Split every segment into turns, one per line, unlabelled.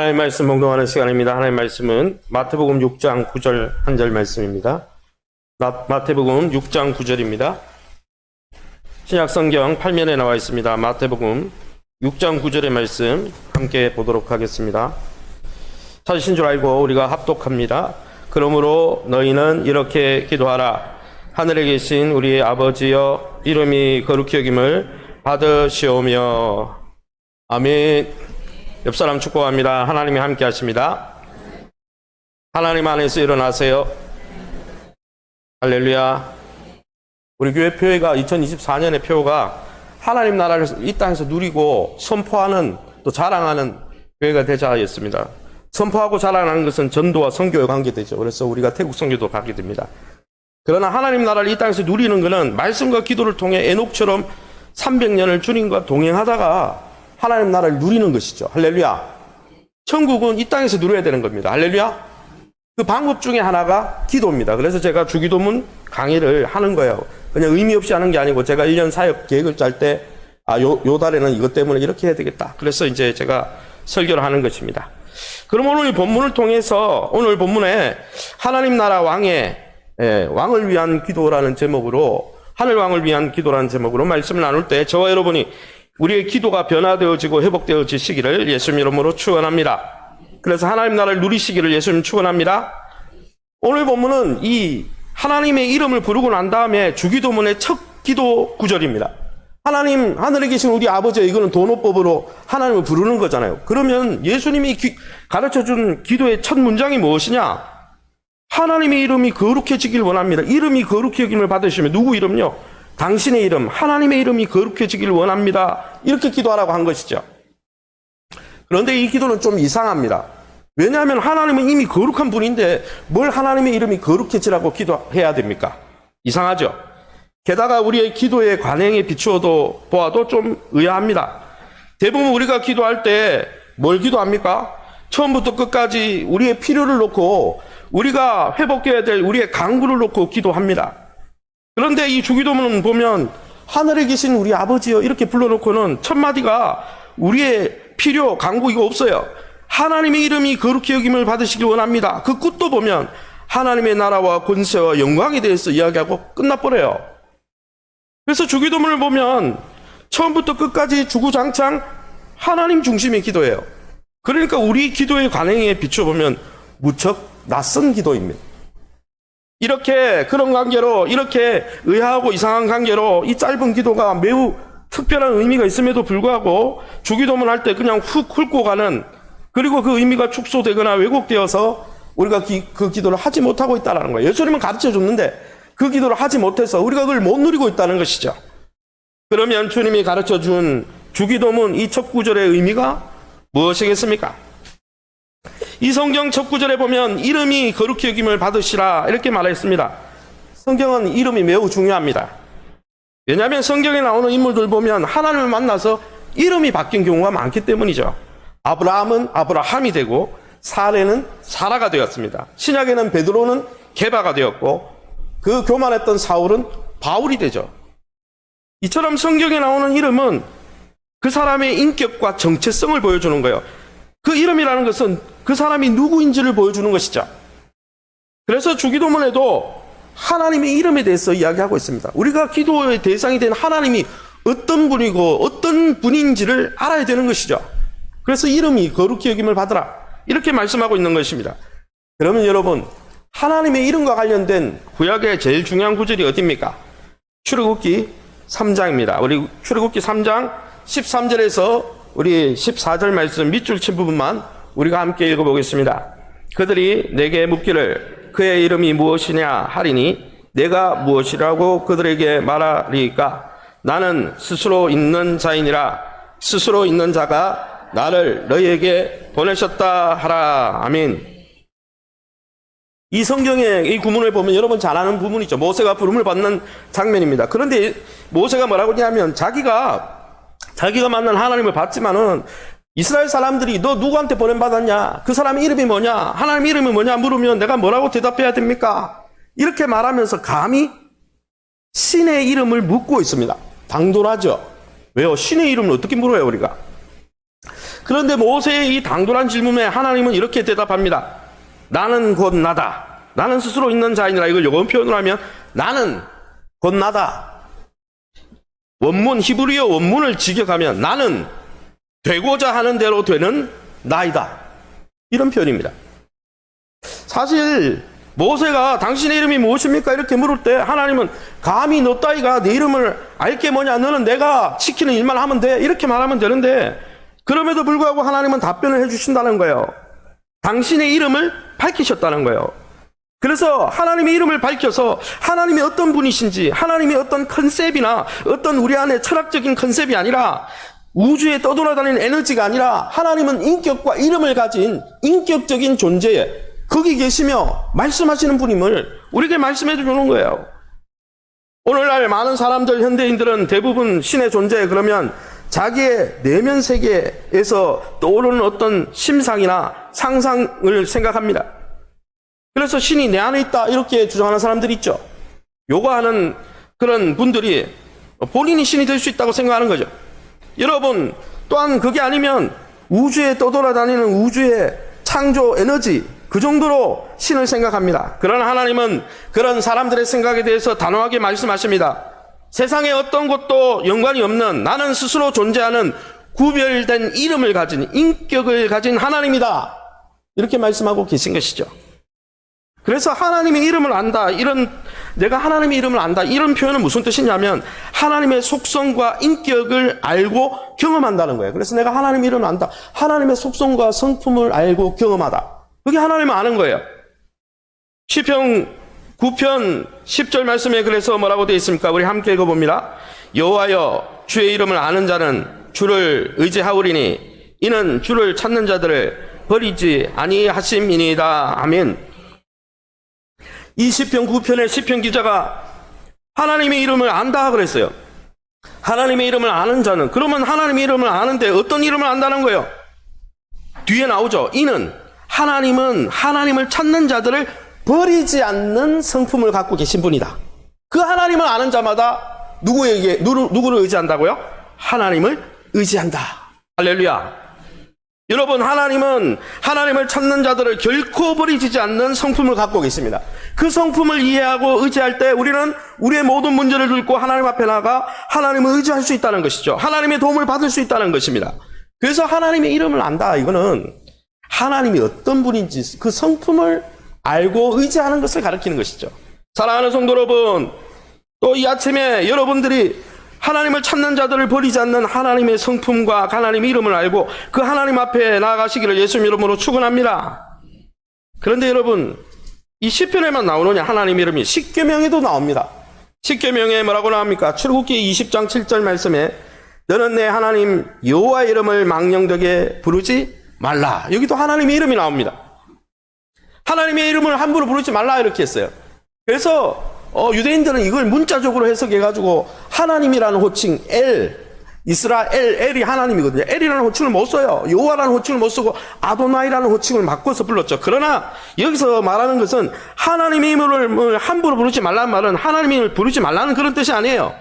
하나님의 말씀 봉독하는 시간입니다. 하나님의 말씀은 마태복음 6장 9절 한 절 말씀입니다. 마태복음 6장 9절입니다. 신약성경 8면에 나와 있습니다. 마태복음 6장 9절의 말씀 함께 보도록 하겠습니다. 찾으신 줄 알고 우리가 합독합니다. 그러므로 너희는 이렇게 기도하라. 하늘에 계신 우리 아버지여, 이름이 거룩히 여김을 받으시오며. 아멘. 옆 사람 축복합니다. 하나님이 함께 하십니다. 하나님 안에서 일어나세요. 할렐루야. 우리 교회 표회가 2024년의 표가 하나님 나라를 이 땅에서 누리고 선포하는, 또 자랑하는 교회가 되자 하였습니다. 선포하고 자랑하는 것은 전도와 선교에 관계되죠. 그래서 우리가 태국 선교도 가게 됩니다. 그러나 하나님 나라를 이 땅에서 누리는 것은 말씀과 기도를 통해 에녹처럼 300년을 주님과 동행하다가 하나님 나라를 누리는 것이죠. 할렐루야. 천국은 이 땅에서 누려야 되는 겁니다. 할렐루야. 그 방법 중에 하나가 기도입니다. 그래서 제가 주기도문 강의를 하는 거예요. 그냥 의미 없이 하는 게 아니고, 제가 1년 사역 계획을 짤 때 요 달에는 이것 때문에 이렇게 해야 되겠다. 그래서 이제 제가 설교를 하는 것입니다. 그럼 오늘 본문을 통해서, 오늘 본문에 하나님 나라 왕의 왕을 위한 기도라는 제목으로, 하늘 왕을 위한 기도라는 제목으로 말씀을 나눌 때 저와 여러분이 우리의 기도가 변화되어지고 회복되어지시기를 예수님 이름으로 축원합니다. 그래서 하나님 나라를 누리시기를 예수님 축원합니다. 오늘 본문은 이 하나님의 이름을 부르고 난 다음에 주기도문의 첫 기도 구절입니다. 하나님, 하늘에 계신 우리 아버지, 이거는 도노법으로 하나님을 부르는 거잖아요. 그러면 예수님이 가르쳐준 기도의 첫 문장이 무엇이냐? 하나님의 이름이 거룩해지길 원합니다. 이름이 거룩히 여김을 받으시면, 누구 이름요? 당신의 이름, 하나님의 이름이 거룩해지길 원합니다. 이렇게 기도하라고 한 것이죠. 그런데 이 기도는 좀 이상합니다. 왜냐하면 하나님은 이미 거룩한 분인데 뭘 하나님의 이름이 거룩해지라고 기도해야 됩니까? 이상하죠. 게다가 우리의 기도의 관행에 비추어도 보아도 좀 의아합니다. 대부분 우리가 기도할 때 뭘 기도합니까? 처음부터 끝까지 우리의 필요를 놓고, 우리가 회복해야 될 우리의 간구를 놓고 기도합니다. 그런데 이 주기도문은 보면 하늘에 계신 우리 아버지여 이렇게 불러놓고는 첫 마디가 우리의 필요, 간구 이거 없어요. 하나님의 이름이 거룩히 여김을 받으시길 원합니다. 그 끝도 보면 하나님의 나라와 권세와 영광에 대해서 이야기하고 끝나버려요. 그래서 주기도문을 보면 처음부터 끝까지 주구장창 하나님 중심의 기도예요. 그러니까 우리 기도의 관행에 비춰보면 무척 낯선 기도입니다. 이렇게, 그런 관계로, 이렇게 의아하고 이상한 관계로 이 짧은 기도가 매우 특별한 의미가 있음에도 불구하고 주기도문 할 때 그냥 훅 훑고 가는, 그리고 그 의미가 축소되거나 왜곡되어서 우리가 그 기도를 하지 못하고 있다는 거예요. 예수님은 가르쳐 줬는데 그 기도를 하지 못해서 우리가 그걸 못 누리고 있다는 것이죠. 그러면 주님이 가르쳐 준 주기도문 이 첫 구절의 의미가 무엇이겠습니까? 이 성경 첫 구절에 보면 이름이 거룩히 여김을 받으시라 이렇게 말했습니다. 성경은 이름이 매우 중요합니다. 왜냐하면 성경에 나오는 인물들 보면 하나님을 만나서 이름이 바뀐 경우가 많기 때문이죠. 아브라함은 아브라함이 되고 사레는 사라가 되었습니다. 신약에는 베드로는 게바가 되었고 그 교만했던 사울은 바울이 되죠. 이처럼 성경에 나오는 이름은 그 사람의 인격과 정체성을 보여주는 거예요. 그 이름이라는 것은 그 사람이 누구인지를 보여주는 것이죠. 그래서 주기도문에도 하나님의 이름에 대해서 이야기하고 있습니다. 우리가 기도의 대상이 된 하나님이 어떤 분이고 어떤 분인지를 알아야 되는 것이죠. 그래서 이름이 거룩히 여김을 받으라 이렇게 말씀하고 있는 것입니다. 그러면 여러분, 하나님의 이름과 관련된 구약의 제일 중요한 구절이 어디입니까? 출애굽기 3장입니다. 우리 출애굽기 3장 13절에서 우리 14절 말씀 밑줄 친 부분만 우리가 함께 읽어보겠습니다. 그들이 내게 묻기를 그의 이름이 무엇이냐 하리니 내가 무엇이라고 그들에게 말하리까? 나는 스스로 있는 자이니라. 스스로 있는 자가 나를 너희에게 보내셨다 하라. 아멘. 이 성경의 이 구문을 보면 여러분 잘 아는 부분이죠. 모세가 부름을 받는 장면입니다. 그런데 모세가 뭐라고 하냐면 자기가 만난 하나님을 봤지만은 이스라엘 사람들이 너 누구한테 보냄받았냐? 그 사람의 이름이 뭐냐? 하나님 이름이 뭐냐? 물으면 내가 뭐라고 대답해야 됩니까? 이렇게 말하면서 감히 신의 이름을 묻고 있습니다. 당돌하죠. 왜요? 신의 이름을 어떻게 물어요 우리가? 그런데 모세의 이 당돌한 질문에 하나님은 이렇게 대답합니다. 나는 곧 나다. 나는 스스로 있는 자이니라. 이걸 영어 표현으로 하면 나는 곧 나다. 원문, 히브리어 원문을 직역하면 나는 되고자 하는 대로 되는 나이다. 이런 표현입니다. 사실 모세가 당신의 이름이 무엇입니까? 이렇게 물을 때 하나님은 감히 너 따위가 내 이름을 알게 뭐냐? 너는 내가 시키는 일만 하면 돼. 이렇게 말하면 되는데 그럼에도 불구하고 하나님은 답변을 해주신다는 거예요. 당신의 이름을 밝히셨다는 거예요. 그래서 하나님의 이름을 밝혀서 하나님이 어떤 분이신지, 하나님의 어떤 컨셉이나 어떤 우리 안에 철학적인 컨셉이 아니라 우주에 떠돌아다니는 에너지가 아니라 하나님은 인격과 이름을 가진 인격적인 존재에 거기 계시며 말씀하시는 분임을 우리에게 말씀해 주는 거예요. 오늘날 많은 사람들, 현대인들은 대부분 신의 존재 그러면 자기의 내면 세계에서 떠오르는 어떤 심상이나 상상을 생각합니다. 그래서 신이 내 안에 있다 이렇게 주장하는 사람들이 있죠. 요구하는 그런 분들이 본인이 신이 될 수 있다고 생각하는 거죠. 여러분 또한 그게 아니면 우주에 떠돌아다니는 우주의 창조 에너지 그 정도로 신을 생각합니다. 그러나 하나님은 그런 사람들의 생각에 대해서 단호하게 말씀하십니다. 세상에 어떤 것도 연관이 없는 나는 스스로 존재하는 구별된 이름을 가진 인격을 가진 하나님이다. 이렇게 말씀하고 계신 것이죠. 그래서 하나님의 이름을 안다. 내가 하나님의 이름을 안다. 이런 표현은 무슨 뜻이냐면 하나님의 속성과 인격을 알고 경험한다는 거예요. 그래서 내가 하나님의 이름을 안다. 하나님의 속성과 성품을 알고 경험하다. 그게 하나님을 아는 거예요. 시편 9편 10절 말씀에 그래서 뭐라고 되어 있습니까? 우리 함께 읽어봅니다. 여호와여 주의 이름을 아는 자는 주를 의지하오리니 이는 주를 찾는 자들을 버리지 아니하심이니이다. 아멘. 이 시편 9편의 시편 기자가 하나님의 이름을 안다 그랬어요. 하나님의 이름을 아는 자는, 그러면 하나님의 이름을 아는데 어떤 이름을 안다는 거예요? 뒤에 나오죠. 이는 하나님은 하나님을 찾는 자들을 버리지 않는 성품을 갖고 계신 분이다. 그 하나님을 아는 자마다 누구를 의지한다고요? 하나님을 의지한다. 할렐루야. 여러분, 하나님은 하나님을 찾는 자들을 결코 버리지 않는 성품을 갖고 계십니다. 그 성품을 이해하고 의지할 때 우리는 우리의 모든 문제를 들고 하나님 앞에 나가 하나님을 의지할 수 있다는 것이죠. 하나님의 도움을 받을 수 있다는 것입니다. 그래서 하나님의 이름을 안다. 이거는 하나님이 어떤 분인지 그 성품을 알고 의지하는 것을 가리키는 것이죠. 사랑하는 성도 여러분, 또 이 아침에 여러분들이 하나님을 찾는 자들을 버리지 않는 하나님의 성품과 하나님의 이름을 알고 그 하나님 앞에 나아가시기를 예수님 이름으로 축원합니다. 그런데 여러분, 이 시편에만 나오느냐? 하나님 이름이 십계명에도 나옵니다. 십계명에 뭐라고 나옵니까? 출애굽기 20장 7절 말씀에 너는 내 하나님 여호와의 이름을 망령되게 부르지 말라. 여기도 하나님의 이름이 나옵니다. 하나님의 이름을 함부로 부르지 말라 이렇게 했어요. 그래서 유대인들은 이걸 문자적으로 해석해가지고 하나님이라는 호칭 이스라엘, 엘이 하나님이거든요. 엘이라는 호칭을 못 써요. 여호와라는 호칭을 못 쓰고 아도나이라는 호칭을 바꿔서 불렀죠. 그러나 여기서 말하는 것은 하나님의 이름을 함부로 부르지 말라는 말은 하나님의 이름을 부르지 말라는 그런 뜻이 아니에요.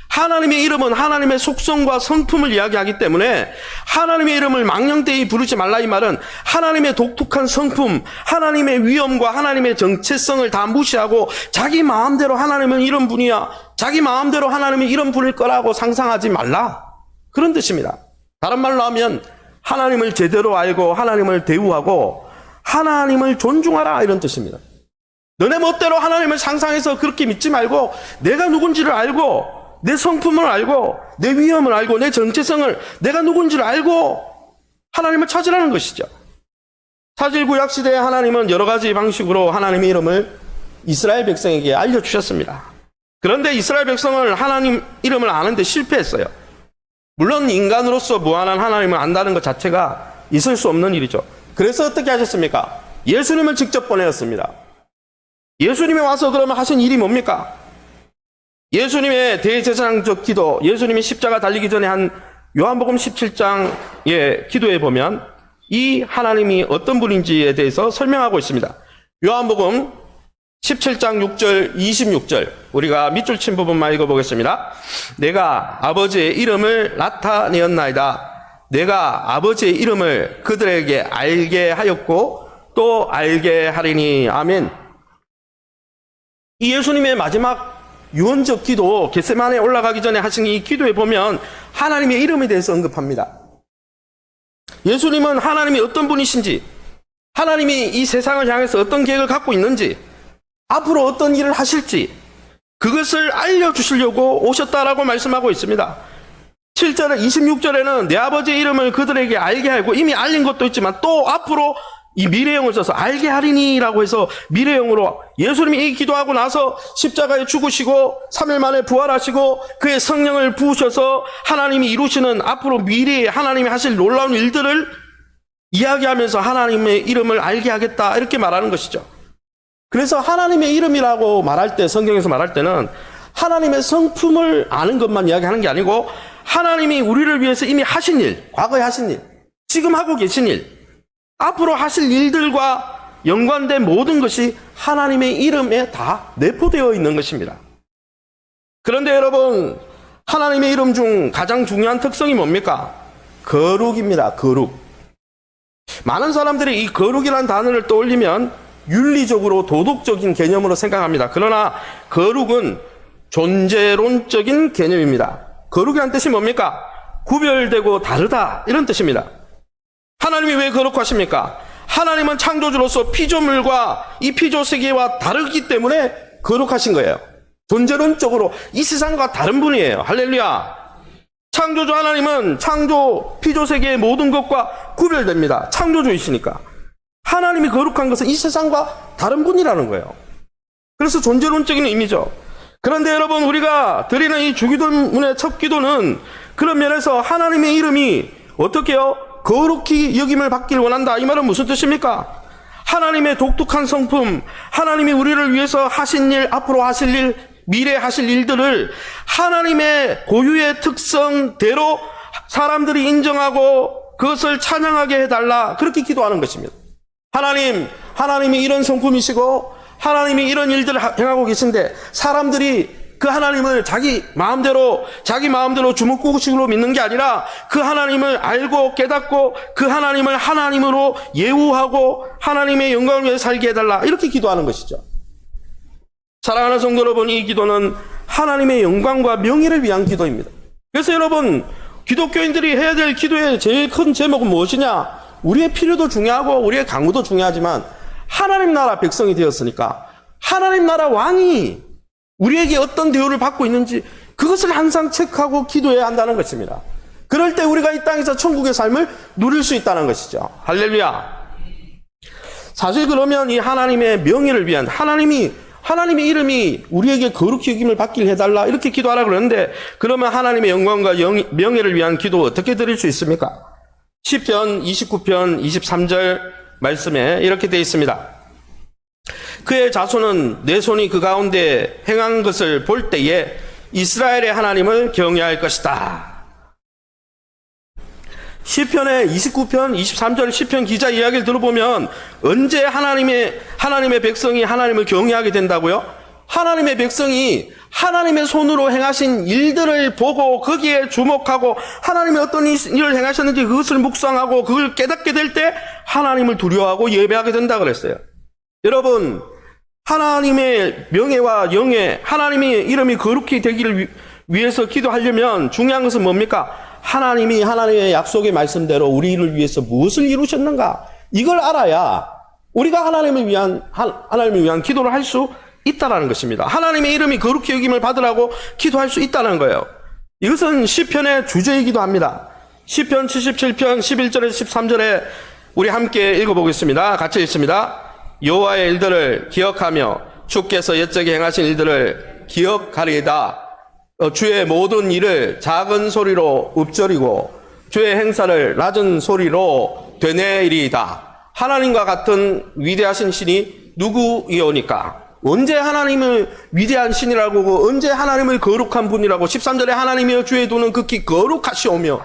하나님의 이름은 하나님의 속성과 성품을 이야기하기 때문에 하나님의 이름을 망령되이 부르지 말라 이 말은 하나님의 독특한 성품, 하나님의 위엄과 하나님의 정체성을 다 무시하고 자기 마음대로 하나님은 이런 분이야, 자기 마음대로 하나님은 이런 분일 거라고 상상하지 말라, 그런 뜻입니다. 다른 말로 하면 하나님을 제대로 알고 하나님을 대우하고 하나님을 존중하라 이런 뜻입니다. 너네 멋대로 하나님을 상상해서 그렇게 믿지 말고 내가 누군지를 알고 내 성품을 알고 내 위엄을 알고 내 정체성을 내가 누군지를 알고 하나님을 찾으라는 것이죠. 사실 구약 시대에 하나님은 여러 가지 방식으로 하나님의 이름을 이스라엘 백성에게 알려주셨습니다. 그런데 이스라엘 백성을 하나님 이름을 아는데 실패했어요. 물론 인간으로서 무한한 하나님을 안다는 것 자체가 있을 수 없는 일이죠. 그래서 어떻게 하셨습니까? 예수님을 직접 보내었습니다. 예수님이 와서 그러면 하신 일이 뭡니까? 예수님의 대제사장적 기도, 예수님이 십자가 달리기 전에 한 요한복음 17장의 기도에 보면 이 하나님이 어떤 분인지에 대해서 설명하고 있습니다. 요한복음 17장 6절 26절 우리가 밑줄 친 부분만 읽어보겠습니다. 내가 아버지의 이름을 나타내었나이다. 내가 아버지의 이름을 그들에게 알게 하였고 또 알게 하리니. 아멘. 이 예수님의 마지막 유언적 기도, 겟세마네에 올라가기 전에 하신 이 기도에 보면 하나님의 이름에 대해서 언급합니다. 예수님은 하나님이 어떤 분이신지, 하나님이 이 세상을 향해서 어떤 계획을 갖고 있는지, 앞으로 어떤 일을 하실지 그것을 알려주시려고 오셨다라고 말씀하고 있습니다. 7절, 26절에는 내 아버지의 이름을 그들에게 알게 하고, 이미 알린 것도 있지만 또 앞으로 이 미래형을 써서 알게 하리니라고 해서 미래형으로 예수님이 이 기도하고 나서 십자가에 죽으시고 3일 만에 부활하시고 그의 성령을 부으셔서 하나님이 이루시는 앞으로 미래에 하나님이 하실 놀라운 일들을 이야기하면서 하나님의 이름을 알게 하겠다, 이렇게 말하는 것이죠. 그래서 하나님의 이름이라고 말할 때, 성경에서 말할 때는 하나님의 성품을 아는 것만 이야기하는 게 아니고 하나님이 우리를 위해서 이미 하신 일, 과거에 하신 일, 지금 하고 계신 일, 앞으로 하실 일들과 연관된 모든 것이 하나님의 이름에 다 내포되어 있는 것입니다. 그런데 여러분, 하나님의 이름 중 가장 중요한 특성이 뭡니까? 거룩입니다. 거룩. 많은 사람들이 이 거룩이라는 단어를 떠올리면 윤리적으로 도덕적인 개념으로 생각합니다. 그러나 거룩은 존재론적인 개념입니다. 거룩이라는 뜻이 뭡니까? 구별되고 다르다, 이런 뜻입니다. 하나님이 왜 거룩하십니까? 하나님은 창조주로서 피조물과 이 피조 세계와 다르기 때문에 거룩하신 거예요. 존재론적으로 이 세상과 다른 분이에요. 할렐루야. 창조주 하나님은 창조 피조 세계의 모든 것과 구별됩니다. 창조주이시니까. 하나님이 거룩한 것은 이 세상과 다른 분이라는 거예요. 그래서 존재론적인 의미죠. 그런데 여러분, 우리가 드리는 이 주기도문의 첫 기도는 그런 면에서 하나님의 이름이 어떻게요? 거룩히 여김을 받기를 원한다. 이 말은 무슨 뜻입니까? 하나님의 독특한 성품, 하나님이 우리를 위해서 하신 일, 앞으로 하실 일, 미래에 하실 일들을 하나님의 고유의 특성대로 사람들이 인정하고 그것을 찬양하게 해달라, 그렇게 기도하는 것입니다. 하나님이 이런 성품이시고 하나님이 이런 일들을 행하고 계신데 사람들이 그 하나님을 자기 마음대로 주먹구구식으로 믿는 게 아니라 그 하나님을 알고 깨닫고 그 하나님을 하나님으로 예우하고 하나님의 영광을 위해 살게 해달라, 이렇게 기도하는 것이죠. 사랑하는 성도 여러분, 이 기도는 하나님의 영광과 명예를 위한 기도입니다. 그래서 여러분, 기독교인들이 해야 될 기도의 제일 큰 제목은 무엇이냐? 우리의 필요도 중요하고 우리의 강구도 중요하지만 하나님 나라 백성이 되었으니까 하나님 나라 왕이 우리에게 어떤 대우를 받고 있는지 그것을 항상 체크하고 기도해야 한다는 것입니다. 그럴 때 우리가 이 땅에서 천국의 삶을 누릴 수 있다는 것이죠. 할렐루야. 사실 그러면 이 하나님의 명예를 위한 하나님의 이름이 우리에게 거룩히 여김을 받기를 해달라, 이렇게 기도하라 그러는데, 그러면 하나님의 영광과 명예를 위한 기도 어떻게 드릴 수 있습니까? 시편 29편 23절 말씀에 이렇게 되어 있습니다. 그의 자손은 내 손이 그 가운데 행한 것을 볼 때에 이스라엘의 하나님을 경외할 것이다. 시편의 29편 23절 시편 기자 이야기를 들어보면 언제 하나님의 백성이 하나님을 경외하게 된다고요? 하나님의 백성이 하나님의 손으로 행하신 일들을 보고 거기에 주목하고 하나님이 어떤 일을 행하셨는지 그것을 묵상하고 그걸 깨닫게 될 때 하나님을 두려워하고 예배하게 된다 그랬어요. 여러분, 하나님의 명예와 영예, 하나님의 이름이 거룩히 되기를 위해서 기도하려면 중요한 것은 뭡니까? 하나님이 하나님의 약속의 말씀대로 우리를 위해서 무엇을 이루셨는가? 이걸 알아야 우리가 하나님을 위한 기도를 할 수 있다는 것입니다. 하나님의 이름이 거룩히 여김을 받으라고 기도할 수 있다는 거예요. 이것은 시편의 주제이기도 합니다. 시편 77편 11절에서 13절에 우리 함께 읽어보겠습니다. 같이 읽습니다. 여호와의 일들을 기억하며 주께서 옛적에 행하신 일들을 기억하리이다. 주의 모든 일을 작은 소리로 읊조리고 주의 행사를 낮은 소리로 되뇌이리이다. 하나님과 같은 위대하신 신이 누구이오니까? 언제 하나님을 위대한 신이라고 하고 언제 하나님을 거룩한 분이라고? 13절에 하나님이여 주의 도는 극히 거룩하시오며,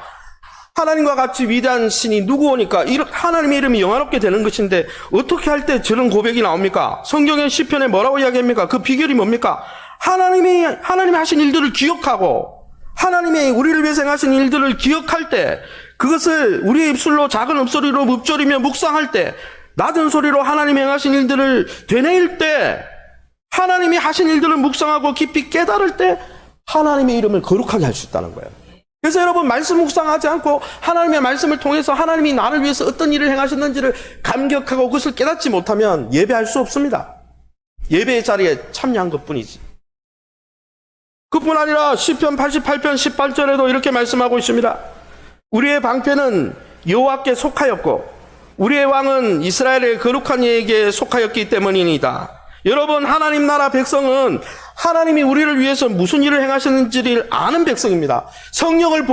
하나님과 같이 위대한 신이 누구오니까? 하나님의 이름이 영화롭게 되는 것인데 어떻게 할 때 저런 고백이 나옵니까? 성경의 시편에 뭐라고 이야기합니까? 그 비결이 뭡니까? 하나님이 하신 일들을 기억하고 하나님의 우리를 위해서 행하신 일들을 기억할 때 그것을 우리의 입술로 작은 읍소리로 읊조리며 묵상할 때, 낮은 소리로 하나님이 행하신 일들을 되뇌일 때, 하나님이 하신 일들을 묵상하고 깊이 깨달을 때 하나님의 이름을 거룩하게 할 수 있다는 거예요. 그래서 여러분, 말씀 묵상하지 않고 하나님의 말씀을 통해서 하나님이 나를 위해서 어떤 일을 행하셨는지를 감격하고 그것을 깨닫지 못하면 예배할 수 없습니다. 예배의 자리에 참여한 것뿐이지. 그뿐 아니라 시편 88편 18절에도 이렇게 말씀하고 있습니다. 우리의 방패는 여호와께 속하였고 우리의 왕은 이스라엘의 거룩한 이에게 속하였기 때문이니다. 여러분, 하나님 나라 백성은 하나님이 우리를 위해서 무슨 일을 행하셨는지를 아는 백성입니다. 성령을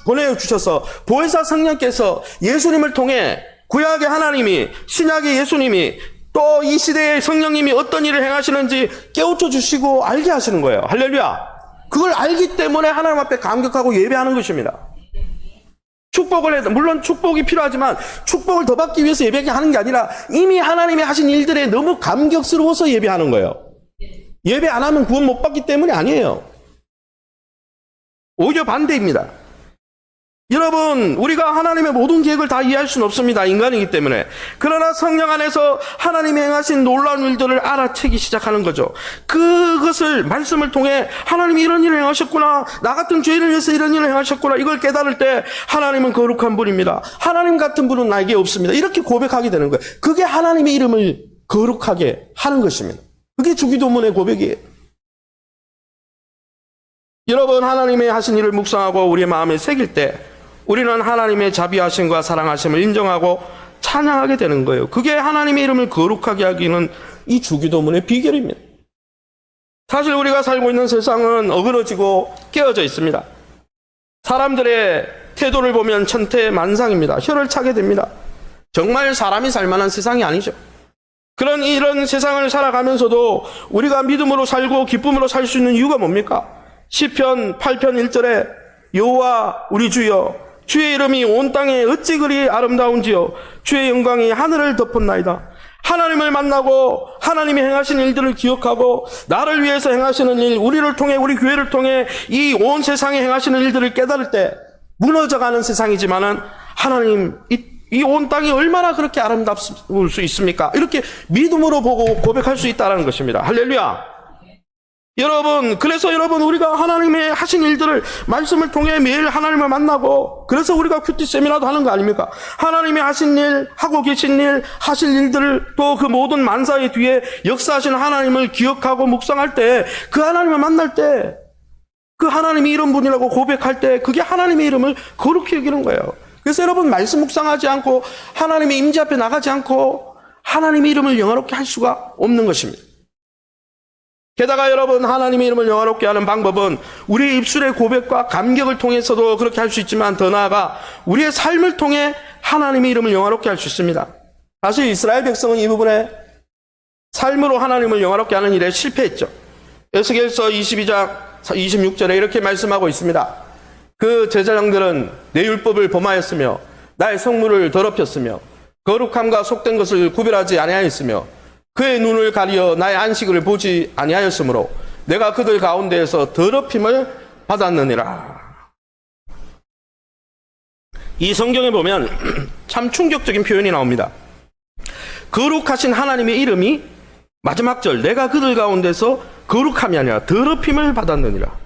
보내주셔서 보혜사 성령께서 예수님을 통해 구약의 하나님이, 신약의 예수님이, 또 이 시대의 성령님이 어떤 일을 행하시는지 깨우쳐 주시고 알게 하시는 거예요. 할렐루야. 그걸 알기 때문에 하나님 앞에 감격하고 예배하는 것입니다. 축복을 해도, 물론 축복이 필요하지만 축복을 더 받기 위해서 예배하는 게 아니라 이미 하나님이 하신 일들에 너무 감격스러워서 예배하는 거예요. 예배 안 하면 구원 못 받기 때문이 아니에요. 오히려 반대입니다. 여러분, 우리가 하나님의 모든 계획을 다 이해할 수는 없습니다. 인간이기 때문에. 그러나 성령 안에서 하나님이 행하신 놀라운 일들을 알아채기 시작하는 거죠. 그것을 말씀을 통해 하나님이 이런 일을 행하셨구나, 나 같은 죄인을 위해서 이런 일을 행하셨구나, 이걸 깨달을 때 하나님은 거룩한 분입니다. 하나님 같은 분은 나에게 없습니다. 이렇게 고백하게 되는 거예요. 그게 하나님의 이름을 거룩하게 하는 것입니다. 그게 주기도문의 고백이에요. 여러분, 하나님의 하신 일을 묵상하고 우리의 마음에 새길 때 우리는 하나님의 자비하심과 사랑하심을 인정하고 찬양하게 되는 거예요. 그게 하나님의 이름을 거룩하게 하기는 이 주기도문의 비결입니다. 사실 우리가 살고 있는 세상은 어그러지고 깨어져 있습니다. 사람들의 태도를 보면 천태만상입니다. 혀를 차게 됩니다. 정말 사람이 살만한 세상이 아니죠. 이런 세상을 살아가면서도 우리가 믿음으로 살고 기쁨으로 살 수 있는 이유가 뭡니까? 시편 8편 1절에 여호와 우리 주여, 주의 이름이 온 땅에 어찌 그리 아름다운지요, 주의 영광이 하늘을 덮었나이다. 하나님을 만나고 하나님이 행하신 일들을 기억하고 나를 위해서 행하시는 일, 우리를 통해, 우리 교회를 통해 이 온 세상에 행하시는 일들을 깨달을 때 무너져가는 세상이지만은 하나님, 이 온 땅이 얼마나 그렇게 아름다울 수 있습니까? 이렇게 믿음으로 보고 고백할 수 있다는 것입니다. 할렐루야. 여러분, 그래서 여러분, 우리가 하나님의 하신 일들을 말씀을 통해 매일 하나님을 만나고, 그래서 우리가 큐티 세미나도 하는 거 아닙니까? 하나님이 하신 일, 하고 계신 일, 하실 일들을, 또 그 모든 만사의 뒤에 역사하신 하나님을 기억하고 묵상할 때, 그 하나님을 만날 때, 그 하나님이 이런 분이라고 고백할 때, 그게 하나님의 이름을 거룩히 여기는 거예요. 그래서 여러분, 말씀 묵상하지 않고 하나님의 임재 앞에 나가지 않고 하나님의 이름을 영화롭게 할 수가 없는 것입니다. 게다가 여러분, 하나님의 이름을 영화롭게 하는 방법은 우리의 입술의 고백과 감격을 통해서도 그렇게 할 수 있지만, 더 나아가 우리의 삶을 통해 하나님의 이름을 영화롭게 할 수 있습니다. 사실 이스라엘 백성은 이 부분에 삶으로 하나님을 영화롭게 하는 일에 실패했죠. 에스겔서 22장 26절에 이렇게 말씀하고 있습니다. 그 제사장들은 내 율법을 범하였으며 나의 성물을 더럽혔으며 거룩함과 속된 것을 구별하지 아니하였으며 그의 눈을 가리어 나의 안식을 보지 아니하였으므로 내가 그들 가운데에서 더럽힘을 받았느니라. 이 성경에 보면 참 충격적인 표현이 나옵니다. 거룩하신 하나님의 이름이 마지막 절, 내가 그들 가운데서 거룩함이 아니라 더럽힘을 받았느니라.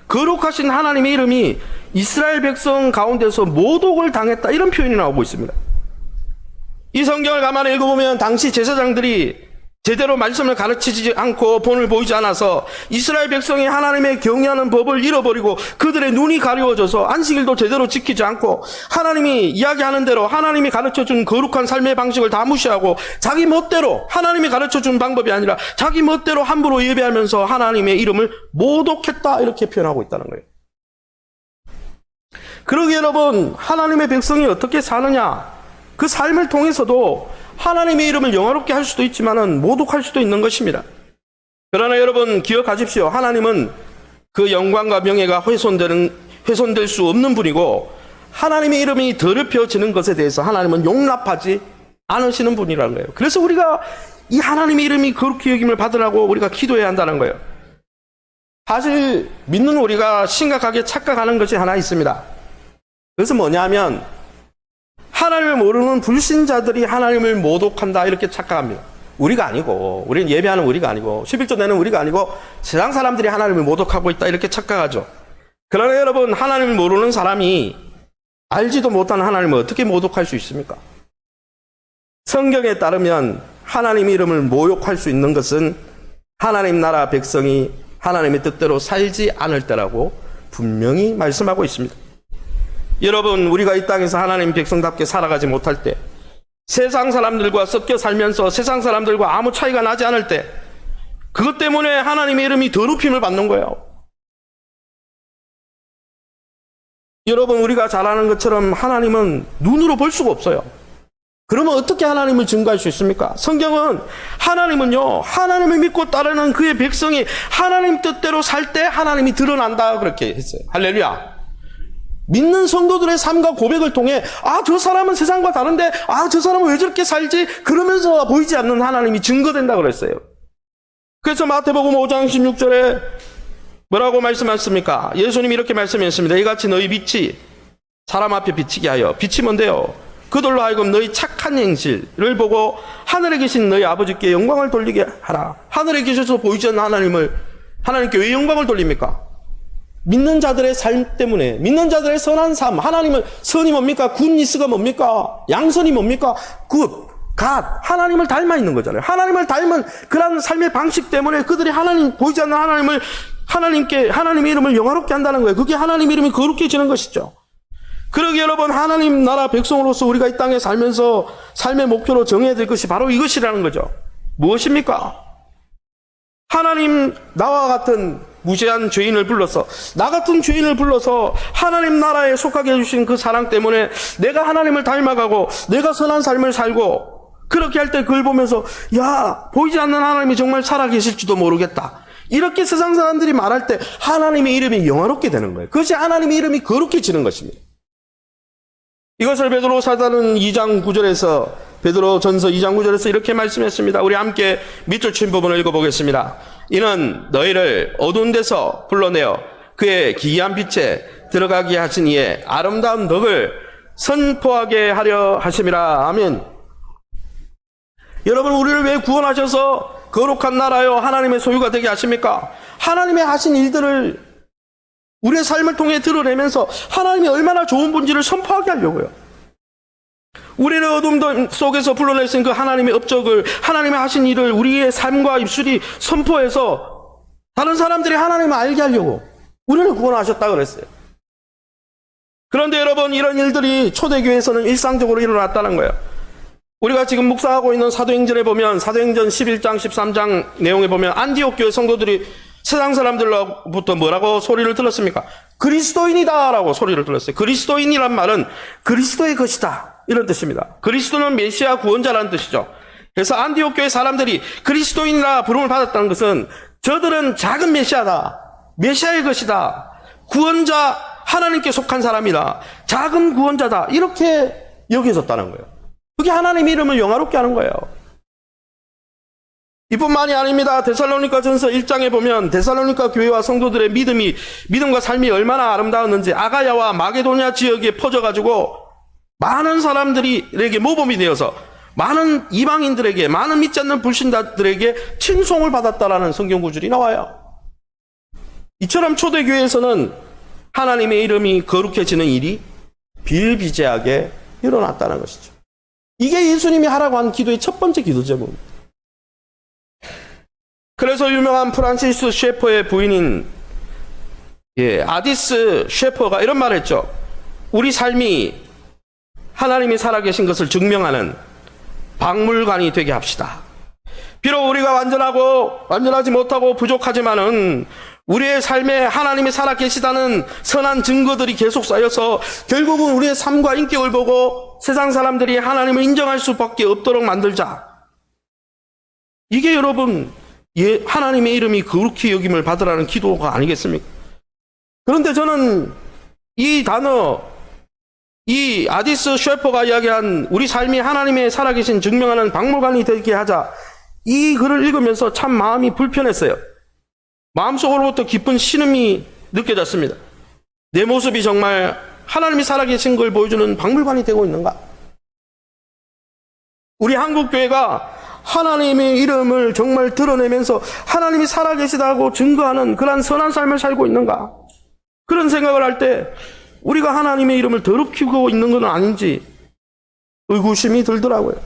거룩하신 하나님의 이름이 이스라엘 백성 가운데서 모독을 당했다, 이런 표현이 나오고 있습니다. 이 성경을 가만히 읽어보면 당시 제사장들이 제대로 말씀을 가르치지 않고 본을 보이지 않아서 이스라엘 백성이 하나님의 경외하는 법을 잃어버리고 그들의 눈이 가려워져서 안식일도 제대로 지키지 않고 하나님이 이야기하는 대로 하나님이 가르쳐준 거룩한 삶의 방식을 다 무시하고 자기 멋대로, 하나님이 가르쳐준 방법이 아니라 자기 멋대로 함부로 예배하면서 하나님의 이름을 모독했다, 이렇게 표현하고 있다는 거예요. 그러기에 여러분, 하나님의 백성이 어떻게 사느냐, 그 삶을 통해서도 하나님의 이름을 영화롭게 할 수도 있지만은 모독할 수도 있는 것입니다. 그러나 여러분, 기억하십시오. 하나님은 그 영광과 명예가 훼손될 수 없는 분이고, 하나님의 이름이 더럽혀지는 것에 대해서 하나님은 용납하지 않으시는 분이라는 거예요. 그래서 우리가 이 하나님의 이름이 거룩히 여김을 받으라고 우리가 기도해야 한다는 거예요. 사실 믿는 우리가 심각하게 착각하는 것이 하나 있습니다. 그것은 뭐냐면 하나님을 모르는 불신자들이 하나님을 모독한다 이렇게 착각합니다. 우리가 아니고, 우리는 예배하는 우리가 아니고 11조 내는 우리가 아니고 세상 사람들이 하나님을 모독하고 있다 이렇게 착각하죠. 그러나 여러분, 하나님을 모르는 사람이 알지도 못하는 하나님을 어떻게 모독할 수 있습니까? 성경에 따르면 하나님 이름을 모욕할 수 있는 것은 하나님 나라 백성이 하나님의 뜻대로 살지 않을 때라고 분명히 말씀하고 있습니다. 여러분, 우리가 이 땅에서 하나님 백성답게 살아가지 못할 때, 세상 사람들과 섞여 살면서 세상 사람들과 아무 차이가 나지 않을 때, 그것 때문에 하나님의 이름이 더럽힘을 받는 거예요. 여러분, 우리가 잘 아는 것처럼 하나님은 눈으로 볼 수가 없어요. 그러면 어떻게 하나님을 증거할 수 있습니까? 성경은 하나님은요, 하나님을 믿고 따르는 그의 백성이 하나님 뜻대로 살 때 하나님이 드러난다 그렇게 했어요. 할렐루야. 믿는 성도들의 삶과 고백을 통해 저 사람은 세상과 다른데 저 사람은 왜 저렇게 살지? 그러면서 보이지 않는 하나님이 증거된다 그랬어요. 그래서 마태복음 5장 16절에 뭐라고 말씀하셨습니까? 예수님이 이렇게 말씀하셨습니다. 이같이 너희 빛이 사람 앞에 비치게 하여, 빛이 뭔데요? 그들로 하여금 너희 착한 행실을 보고 하늘에 계신 너희 아버지께 영광을 돌리게 하라. 하늘에 계셔서 보이지 않는 하나님께 왜 영광을 돌립니까? 믿는 자들의 삶 때문에, 믿는 자들의 선한 삶, 하나님을, 선이 뭡니까? 굿니스가 뭡니까? 양선이 뭡니까? 하나님을 닮아 있는 거잖아요. 하나님을 닮은 그런 삶의 방식 때문에 그들이 보이지 않는 하나님의 이름을 영화롭게 한다는 거예요. 그게 하나님 이름이 거룩해지는 것이죠. 그러기에 여러분, 하나님 나라 백성으로서 우리가 이 땅에 살면서 삶의 목표로 정해야 될 것이 바로 이것이라는 거죠. 무엇입니까? 하나님, 나와 같은 무죄한 죄인을 불러서, 나 같은 죄인을 불러서 하나님 나라에 속하게 해주신 그 사랑 때문에 내가 하나님을 닮아가고 내가 선한 삶을 살고, 그렇게 할 때 그걸 보면서 보이지 않는 하나님이 정말 살아계실지도 모르겠다, 이렇게 세상 사람들이 말할 때 하나님의 이름이 영화롭게 되는 거예요. 그것이 하나님의 이름이 거룩해지는 것입니다. 이것을 베드로 사도는 2장 9절에서, 베드로 전서 2장 9절에서 이렇게 말씀했습니다. 우리 함께 밑줄 친 부분을 읽어보겠습니다. 이는 너희를 어두운 데서 불러내어 그의 기이한 빛에 들어가게 하신 이의 아름다운 덕을 선포하게 하려 하심이라. 아멘. 여러분, 우리를 왜 구원하셔서 거룩한 나라요 하나님의 소유가 되게 하십니까? 하나님의 하신 일들을 우리의 삶을 통해 드러내면서 하나님이 얼마나 좋은 분지를 선포하게 하려고요. 우리를 어둠 속에서 불러내신 그 하나님의 업적을, 하나님의 하신 일을 우리의 삶과 입술이 선포해서 다른 사람들이 하나님을 알게 하려고 우리를 구원하셨다 그랬어요. 그런데 여러분, 이런 일들이 초대교회에서는 일상적으로 일어났다는 거예요. 우리가 지금 묵상하고 있는 사도행전에 보면, 사도행전 11장 13장 내용에 보면 안디옥 교회 성도들이 세상 사람들로부터 뭐라고 소리를 들었습니까? 그리스도인이다 라고 소리를 들었어요. 그리스도인이란 말은 그리스도의 것이다, 이런 뜻입니다. 그리스도는 메시아 구원자라는 뜻이죠. 그래서 안디옥 교회 사람들이 그리스도인이라 부름을 받았다는 것은 저들은 작은 메시아다, 메시아의 것이다, 구원자, 하나님께 속한 사람이다, 작은 구원자다, 이렇게 여겨졌다는 거예요. 그게 하나님의 이름을 영화롭게 하는 거예요. 이뿐만이 아닙니다. 데살로니가 전서 1장에 보면 데살로니가 교회와 성도들의 믿음과 삶이 얼마나 아름다웠는지, 아가야와 마게도냐 지역에 퍼져가지고 많은 사람들에게 모범이 되어서 많은 이방인들에게, 많은 믿지 않는 불신자들에게 칭송을 받았다라는 성경 구절이 나와요. 이처럼 초대교회에서는 하나님의 이름이 거룩해지는 일이 비일비재하게 일어났다는 것이죠. 이게 예수님이 하라고 한 기도의 첫 번째 기도 제목입니다. 그래서 유명한 프란시스 셰퍼의 부인인 아디스 셰퍼가 이런 말을 했죠. 우리 삶이 하나님이 살아계신 것을 증명하는 박물관이 되게 합시다. 비록 우리가 완전하지 못하고 부족하지만은 우리의 삶에 하나님이 살아계시다는 선한 증거들이 계속 쌓여서 결국은 우리의 삶과 인격을 보고 세상 사람들이 하나님을 인정할 수밖에 없도록 만들자. 이게 여러분, 하나님의 이름이 거룩히 여김을 받으라는 기도가 아니겠습니까? 그런데 저는 이 단어, 이 아디스 셰퍼가 이야기한 우리 삶이 하나님의 살아계신 증명하는 박물관이 되게 하자, 이 글을 읽으면서 참 마음이 불편했어요. 마음속으로부터 깊은 신음이 느껴졌습니다. 내 모습이 정말 하나님이 살아계신 걸 보여주는 박물관이 되고 있는가? 우리 한국교회가 하나님의 이름을 정말 드러내면서 하나님이 살아계시다고 증거하는 그러한 선한 삶을 살고 있는가? 그런 생각을 할 때 우리가 하나님의 이름을 더럽히고 있는 건 아닌지 의구심이 들더라고요.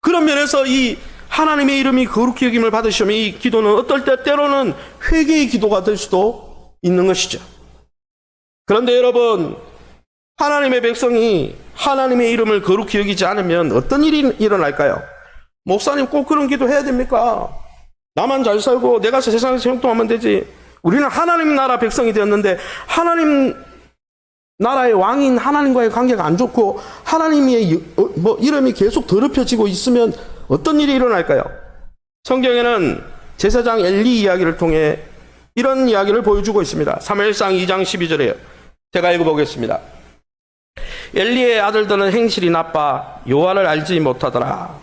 그런 면에서 이 하나님의 이름이 거룩히 여김을 받으시면 이 기도는 어떨 때 때로는 회개의 기도가 될 수도 있는 것이죠. 그런데 여러분, 하나님의 백성이 하나님의 이름을 거룩히 여기지 않으면 어떤 일이 일어날까요? 목사님 꼭 그런 기도 해야 됩니까? 나만 잘 살고 내가 세상에서 형통하면 되지. 우리는 하나님 나라 백성이 되었는데 하나님 나라의 왕인 하나님과의 관계가 안 좋고 하나님의 이름이 계속 더럽혀지고 있으면 어떤 일이 일어날까요? 성경에는 제사장 엘리 이야기를 통해 이런 이야기를 보여주고 있습니다. 사무엘상 2장 12절에요. 제가 읽어보겠습니다. 엘리의 아들들은 행실이 나빠 여호와를 알지 못하더라.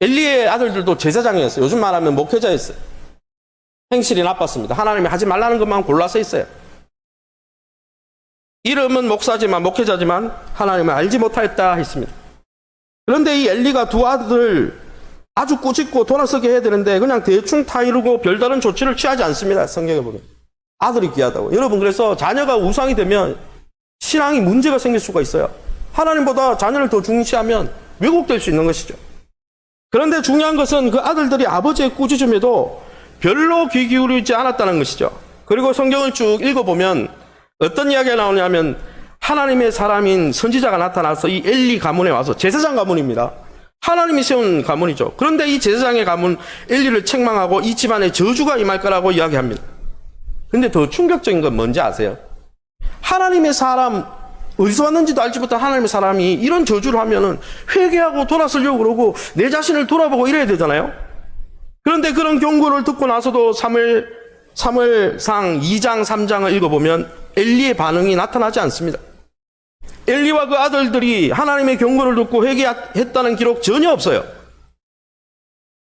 엘리의 아들들도 제사장이었어요. 요즘 말하면 목회자였어요. 행실이 나빴습니다. 하나님이 하지 말라는 것만 골라서 했어요. 이름은 목사지만 목회자지만 하나님을 알지 못하였다 했습니다. 그런데 이 엘리가 두 아들 아주 꾸짖고 돌아서게 해야 되는데 그냥 대충 타이르고 별다른 조치를 취하지 않습니다. 성경에 보면 아들이 귀하다고. 여러분, 그래서 자녀가 우상이 되면 신앙이 문제가 생길 수가 있어요. 하나님보다 자녀를 더 중시하면 왜곡될 수 있는 것이죠. 그런데 중요한 것은 그 아들들이 아버지의 꾸짖음에도 별로 귀 기울이지 않았다는 것이죠. 그리고 성경을 쭉 읽어보면 어떤 이야기가 나오냐면 하나님의 사람인 선지자가 나타나서 이 엘리 가문에 와서, 제사장 가문입니다. 하나님이 세운 가문이죠. 그런데 이 제사장의 가문 엘리를 책망하고 이 집안에 저주가 임할 거라고 이야기합니다. 근데 더 충격적인 건 뭔지 아세요? 하나님의 사람, 어디서 왔는지도 알지 못한 하나님의 사람이 이런 저주를 하면은 회개하고 돌아서려고 그러고 내 자신을 돌아보고 이래야 되잖아요. 그런데 그런 경고를 듣고 나서도 사무엘상 2장 3장을 읽어보면 엘리의 반응이 나타나지 않습니다. 엘리와 그 아들들이 하나님의 경고를 듣고 회개했다는 기록 전혀 없어요.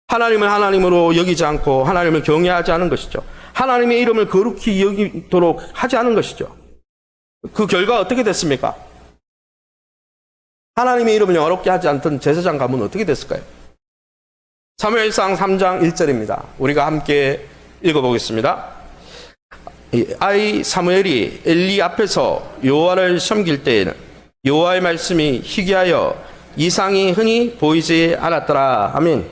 하나님을 하나님으로 여기지 않고 하나님을 경외하지 않은 것이죠. 하나님의 이름을 거룩히 여기도록 하지 않은 것이죠. 그 결과 어떻게 됐습니까? 하나님의 이름을 영화롭게 하지 않던 제사장 가문은 어떻게 됐을까요? 사무엘상 3장 1절입니다. 우리가 함께 읽어보겠습니다. 아이 사무엘이 엘리 앞에서 여호와를 섬길 때에는 여호와의 말씀이 희귀하여 이상이 흔히 보이지 않았더라. 아멘.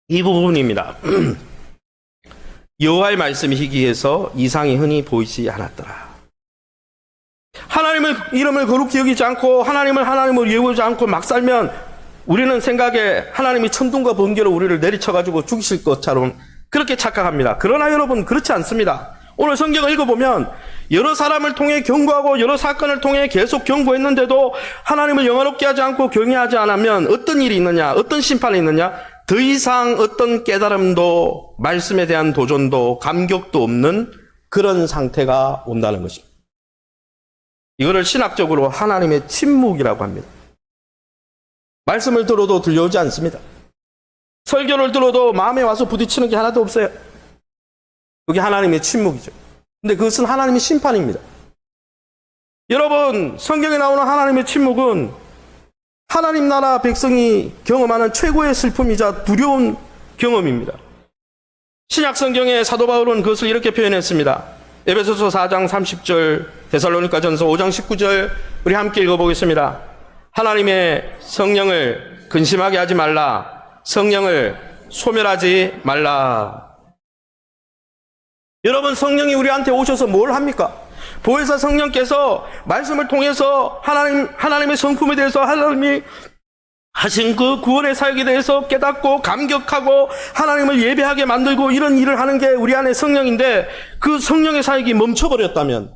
이 부분입니다. 여호와의 말씀이 희귀해서 이상이 흔히 보이지 않았더라. 하나님의 이름을 거룩히 여기지 않고 하나님을 하나님으로 여기지 않고 막 살면 우리는 생각에 하나님이 천둥과 번개로 우리를 내리쳐가지고 죽이실 것처럼 그렇게 착각합니다. 그러나 여러분, 그렇지 않습니다. 오늘 성경을 읽어보면 여러 사람을 통해 경고하고 여러 사건을 통해 계속 경고했는데도 하나님을 영화롭게 하지 않고 경외하지 않으면 어떤 일이 있느냐, 어떤 심판이 있느냐, 더 이상 어떤 깨달음도 말씀에 대한 도전도 감격도 없는 그런 상태가 온다는 것입니다. 이거를 신학적으로 하나님의 침묵이라고 합니다. 말씀을 들어도 들려오지 않습니다. 설교를 들어도 마음에 와서 부딪히는 게 하나도 없어요. 그게 하나님의 침묵이죠. 근데 그것은 하나님의 심판입니다. 여러분, 성경에 나오는 하나님의 침묵은 하나님 나라 백성이 경험하는 최고의 슬픔이자 두려운 경험입니다. 신약 성경의 사도 바울은 그것을 이렇게 표현했습니다. 에베소서 4장 30절, 데살로니가전서 5장 19절, 우리 함께 읽어보겠습니다. 하나님의 성령을 근심하게 하지 말라. 성령을 소멸하지 말라. 여러분, 성령이 우리한테 오셔서 뭘 합니까? 보혜사 성령께서 말씀을 통해서 하나님의 성품에 대해서, 하나님이 하신 그 구원의 사역에 대해서 깨닫고 감격하고 하나님을 예배하게 만들고 이런 일을 하는 게 우리 안에 성령인데, 그 성령의 사역이 멈춰버렸다면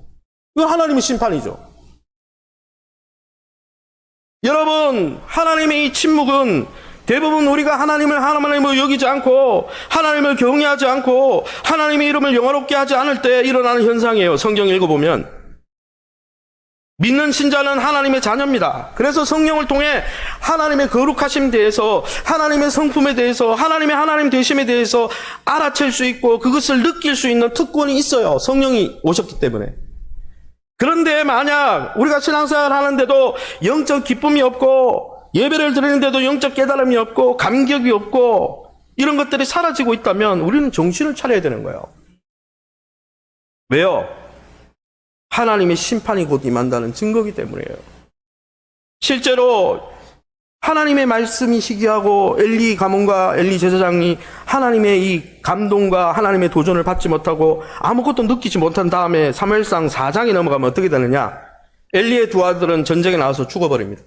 이거 하나님의 심판이죠. 여러분, 하나님의 이 침묵은 대부분 우리가 하나님을 하나님으로 여기지 않고 하나님을 경외하지 않고 하나님의 이름을 영화롭게 하지 않을 때 일어나는 현상이에요. 성경 읽어보면 믿는 신자는 하나님의 자녀입니다. 그래서 성령을 통해 하나님의 거룩하심에 대해서, 하나님의 성품에 대해서, 하나님의 하나님 되심에 대해서 알아챌 수 있고 그것을 느낄 수 있는 특권이 있어요. 성령이 오셨기 때문에. 그런데 만약 우리가 신앙생활을 하는데도 영적 기쁨이 없고 예배를 드리는데도 영적 깨달음이 없고 감격이 없고 이런 것들이 사라지고 있다면 우리는 정신을 차려야 되는 거예요. 왜요? 하나님의 심판이 곧 임한다는 증거이기 때문이에요. 실제로 하나님의 말씀이 시기하고 엘리 가문과 엘리 제사장이 하나님의 이 감동과 하나님의 도전을 받지 못하고 아무것도 느끼지 못한 다음에 사무엘상 4장이 넘어가면 어떻게 되느냐? 엘리의 두 아들은 전쟁에 나와서 죽어버립니다.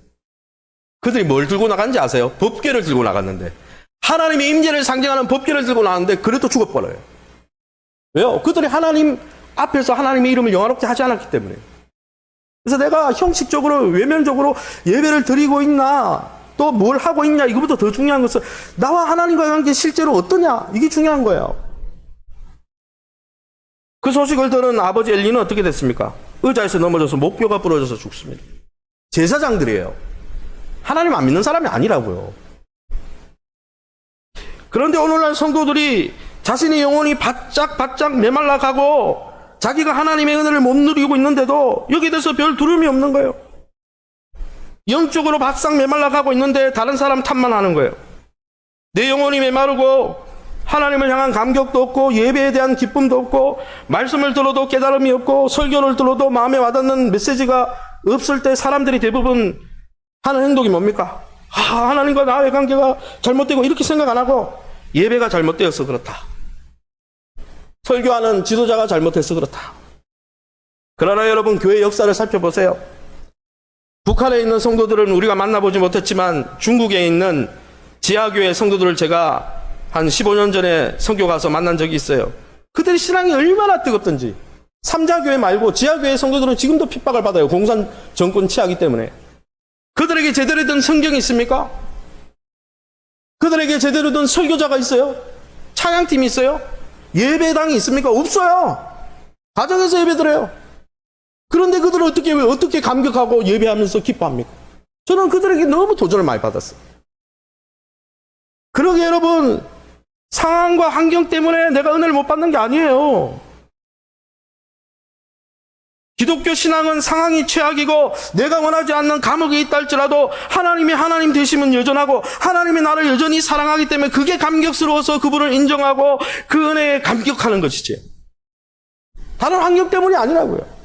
그들이 뭘 들고 나간지 아세요? 법궤를 들고 나갔는데, 하나님의 임재를 상징하는 법궤를 들고 나갔는데 그래도 죽어버려요. 왜요? 그들이 하나님 앞에서 하나님의 이름을 영화롭게 하지 않았기 때문에. 그래서 내가 형식적으로 외면적으로 예배를 드리고 있나 또 뭘 하고 있냐, 이거보다 더 중요한 것은 나와 하나님과의 관계 실제로 어떠냐, 이게 중요한 거예요. 그 소식을 들은 아버지 엘리는 어떻게 됐습니까? 의자에서 넘어져서 목뼈가 부러져서 죽습니다. 제사장들이에요. 하나님 안 믿는 사람이 아니라고요. 그런데 오늘날 성도들이 자신의 영혼이 바짝 메말라 가고 자기가 하나님의 은혜를 못 누리고 있는데도 여기에 대해서 별 두려움이 없는 거예요. 영적으로 바싹 메말라 가고 있는데 다른 사람 탓만 하는 거예요. 내 영혼이 메마르고 하나님을 향한 감격도 없고 예배에 대한 기쁨도 없고 말씀을 들어도 깨달음이 없고 설교를 들어도 마음에 와닿는 메시지가 없을 때 사람들이 대부분 하는 행동이 뭡니까? 하나님과 나의 관계가 잘못되고 이렇게 생각 안 하고 예배가 잘못되어서 그렇다. 설교하는 지도자가 잘못해서 그렇다. 그러나 여러분, 교회 역사를 살펴보세요. 북한에 있는 성도들은 우리가 만나보지 못했지만 중국에 있는 지하교회 성도들을 제가 한 15년 전에 선교 가서 만난 적이 있어요. 그들이 신앙이 얼마나 뜨겁던지. 삼자교회 말고 지하교회 성도들은 지금도 핍박을 받아요. 공산 정권 취하기 때문에. 그들에게 제대로 된 성경이 있습니까? 그들에게 제대로 된 설교자가 있어요? 찬양팀이 있어요? 예배당이 있습니까? 없어요. 가정에서 예배드려요. 그런데 그들은 어떻게 감격하고 예배하면서 기뻐합니까? 저는 그들에게 너무 도전을 많이 받았어요. 그러게 여러분, 상황과 환경 때문에 내가 은혜를 못 받는 게 아니에요. 기독교 신앙은 상황이 최악이고 내가 원하지 않는 감옥에 있다 할지라도 하나님이 하나님 되심은 여전하고 하나님이 나를 여전히 사랑하기 때문에 그게 감격스러워서 그분을 인정하고 그 은혜에 감격하는 것이지, 다른 환경 때문이 아니라고요.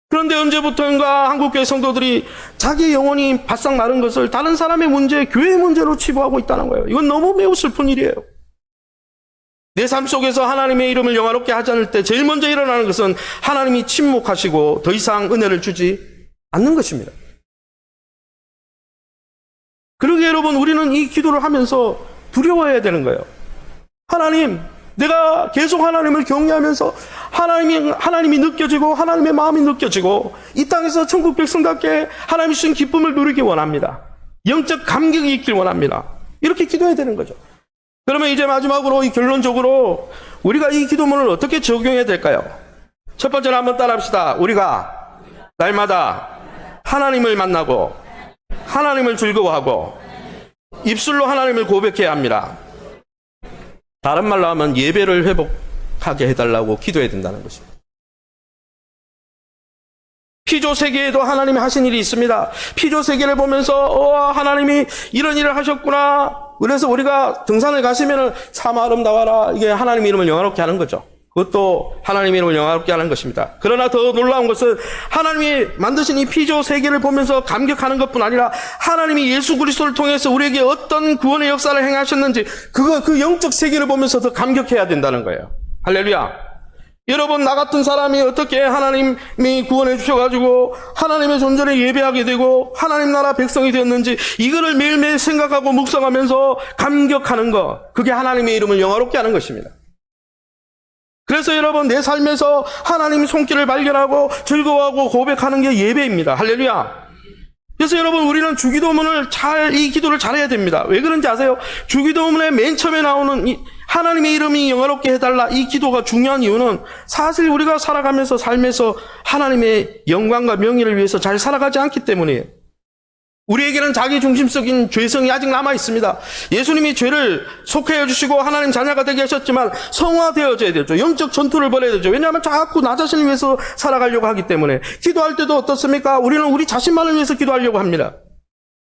그런데 언제부터인가 한국교회 성도들이 자기 영혼이 바싹 마른 것을 다른 사람의 문제, 교회의 문제로 치부하고 있다는 거예요. 이건 너무 매우 슬픈 일이에요. 내 삶 속에서 하나님의 이름을 영화롭게 하지 않을 때 제일 먼저 일어나는 것은 하나님이 침묵하시고 더 이상 은혜를 주지 않는 것입니다. 그러게 여러분, 우리는 이 기도를 하면서 두려워해야 되는 거예요. 하나님, 내가 계속 하나님을 경외하면서 하나님이 느껴지고 하나님의 마음이 느껴지고 이 땅에서 천국 백성답게 하나님이 주신 기쁨을 누리기 원합니다. 영적 감격이 있길 원합니다. 이렇게 기도해야 되는 거죠. 그러면 이제 마지막으로 이 결론적으로 우리가 이 기도문을 어떻게 적용해야 될까요? 첫 번째로 한번 따라합시다. 우리가 날마다 하나님을 만나고 하나님을 즐거워하고 입술로 하나님을 고백해야 합니다. 다른 말로 하면 예배를 회복하게 해달라고 기도해야 된다는 것입니다. 피조 세계에도 하나님이 하신 일이 있습니다. 피조 세계를 보면서 하나님이 이런 일을 하셨구나. 그래서 우리가 등산을 가시면 참 아름다워라, 이게 하나님 이름을 영화롭게 하는 거죠. 그것도 하나님 이름을 영화롭게 하는 것입니다. 그러나 더 놀라운 것은 하나님이 만드신 이 피조 세계를 보면서 감격하는 것뿐 아니라 하나님이 예수 그리스도를 통해서 우리에게 어떤 구원의 역사를 행하셨는지 그 영적 세계를 보면서 더 감격해야 된다는 거예요. 할렐루야. 여러분, 나 같은 사람이 어떻게 하나님이 구원해 주셔가지고 하나님의 존재를 예배하게 되고 하나님 나라 백성이 되었는지 이거를 매일매일 생각하고 묵상하면서 감격하는 것, 그게 하나님의 이름을 영화롭게 하는 것입니다. 그래서 여러분, 내 삶에서 하나님의 손길을 발견하고 즐거워하고 고백하는 게 예배입니다. 할렐루야. 그래서 여러분, 우리는 주기도문을 이 기도를 잘해야 됩니다. 왜 그런지 아세요? 주기도문에 맨 처음에 나오는 하나님의 이름이 영화롭게 해달라. 이 기도가 중요한 이유는 사실 우리가 살아가면서 삶에서 하나님의 영광과 명예를 위해서 잘 살아가지 않기 때문이에요. 우리에게는 자기중심적인 죄성이 아직 남아 있습니다. 예수님이 죄를 속해 주시고 하나님 자녀가 되게 하셨지만 성화되어져야 되죠. 영적 전투를 벌여야 되죠. 왜냐하면 자꾸 나 자신을 위해서 살아가려고 하기 때문에. 기도할 때도 어떻습니까? 우리는 우리 자신만을 위해서 기도하려고 합니다.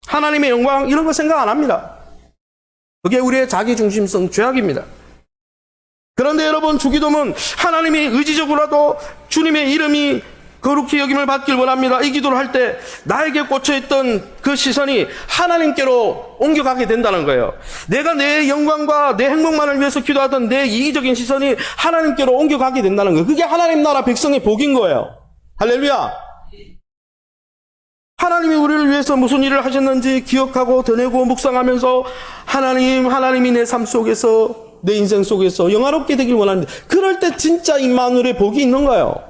하나님의 영광 이런 거 생각 안 합니다. 그게 우리의 자기중심성 죄악입니다. 그런데 여러분, 주기도문 하나님이 의지적으로라도 주님의 이름이 거룩히 여김을 받길 원합니다. 이 기도를 할 때 나에게 꽂혀있던 그 시선이 하나님께로 옮겨가게 된다는 거예요. 내가 내 영광과 내 행복만을 위해서 기도하던 내 이기적인 시선이 하나님께로 옮겨가게 된다는 거예요. 그게 하나님 나라 백성의 복인 거예요. 할렐루야. 하나님이 우리를 위해서 무슨 일을 하셨는지 기억하고 되뇌고 묵상하면서 하나님이 내 삶 속에서 내 인생 속에서 영화롭게 되길 원하는데, 그럴 때 진짜 임마누엘의 복이 있는 거예요.